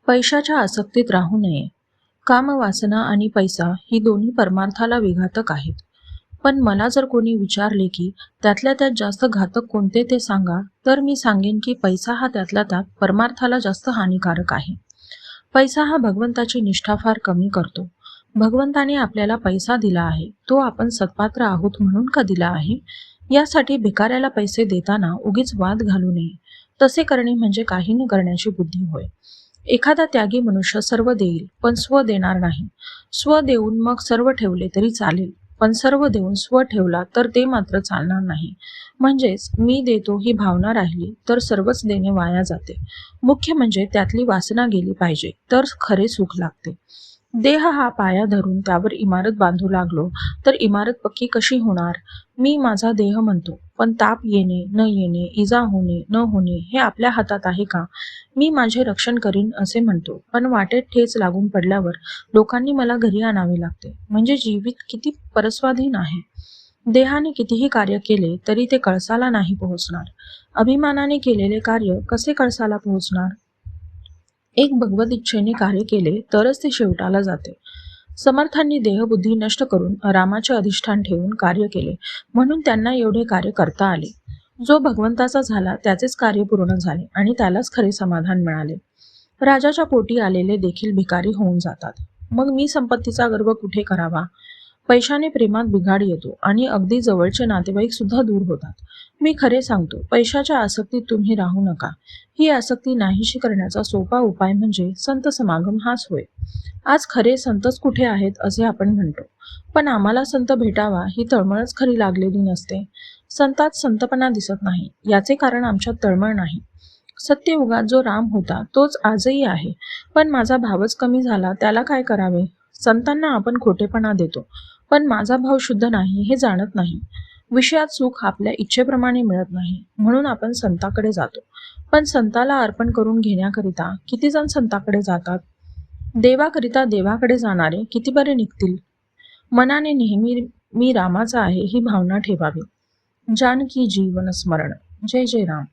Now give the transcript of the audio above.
पैशाच्या आसक्तीत राहू नये. कामवासना आणि पैसा ही दोन्ही परमार्थाला विघातक आहेत. पण मला जर कोणी विचारले की त्यातल्या त्यात जास्त घातक कोणते ते सांगा, तर मी सांगेन की पैसा हा त्यातल्या त्यात परमार्थाला जास्त हानिकारक आहे. पैसा हा भगवंताची निष्ठा फार कमी करतो. भगवंताने आपल्याला पैसा दिला आहे, तो आपण सत्पात्र आहोत म्हणून का दिला आहे? यासाठी भिकाऱ्याला पैसे देताना उगीच वाद घालू नये. तसे करणे म्हणजे काही न करण्याची बुद्धी होय. एखादा त्यागी मनुष्य सर्व देईल, पण स्व देणार नाही. स्व देऊन मग सर्व ठेवले तरी चालेल, पण सर्व देऊन स्व ठेवला तर ते मात्र चालणार नाही. म्हणजेच मी देतो ही भावना राहिली तर सर्वच देणे वाया जाते. मुख्य म्हणजे त्यातली वासना गेली पाहिजे, तर खरे सुख लागते. देह हा पाया धरून त्यावर इमारत बांधू लागलो तर इमारत पक्की कशी होणार? मी माझा देह म्हणतो, पण ताप येणे न येणे, इजा होणे न होणे हे आपल्या हातात आहे का? मी माझे रक्षण करीन असे म्हणतो, पण वाटेत ठेच लागून पडल्यावर लोकांनी मला घरी आणावे लागते. म्हणजे जीवित किती परस्वाधीन आहे. देहाने कितीही कार्य केले तरी ते कळसाला नाही पोहोचणार. अभिमानाने केलेले कार्य कसे कळसाला पोहोचणार? एक भगवत इच्छेने कार्य केले तरच ते शेवटाला जाते. समर्थांनी देहबुद्धी नष्ट करून रामाचे अधिष्ठान ठेवून कार्य केले, म्हणून त्यांना एवढे कार्य करता आले. जो भगवंताचा झाला त्याचेच कार्य पूर्ण झाले आणि त्यालाच खरे समाधान मिळाले. राजाच्या पोटी आलेले देखील भिकारी होऊन जातात. मग मी संपत्तीचा गर्व कुठे करावा? पैशाने प्रेमात बिघाड येतो आणि अगदी जवळचे नातेवाईक सुद्धा दूर होतात. मी खरे सांगतो, पैशाच्या आसक्तीत तुम्ही राहू नका. ही आसक्ती नाहीशी करण्याचा सोपा उपाय म्हणजे संत समागम हाच होय. आज खरे संतच कुठे आहेत असे आपण म्हणतो, पण आम्हाला संत भेटावा ही तळमळच खरी लागलेली नसते. संतात संतपणा दिसत नाही, याचे कारण आमच्यात तळमळ नाही. सत्ययुगात जो राम होता तोच आजही आहे, पण माझा भावच कमी झाला, त्याला काय करावे? संतांना आपण खोटेपणा देतो, पण माझा भाव शुद्ध नाही हे जाणत नाही. विषयात सुख आपल्या इच्छेप्रमाणे मिळत नाही, म्हणून आपण संताकडे जातो. पण संताला अर्पण करून घेण्याकरिता किती जण संताकडे जातात? देवाकरिता देवाकडे जाणारे किती बरे निघतील? मनाने नेहमी मी रामाचा आहे ही भावना ठेवावी. जानकी जीवन स्मरण. जय जय राम.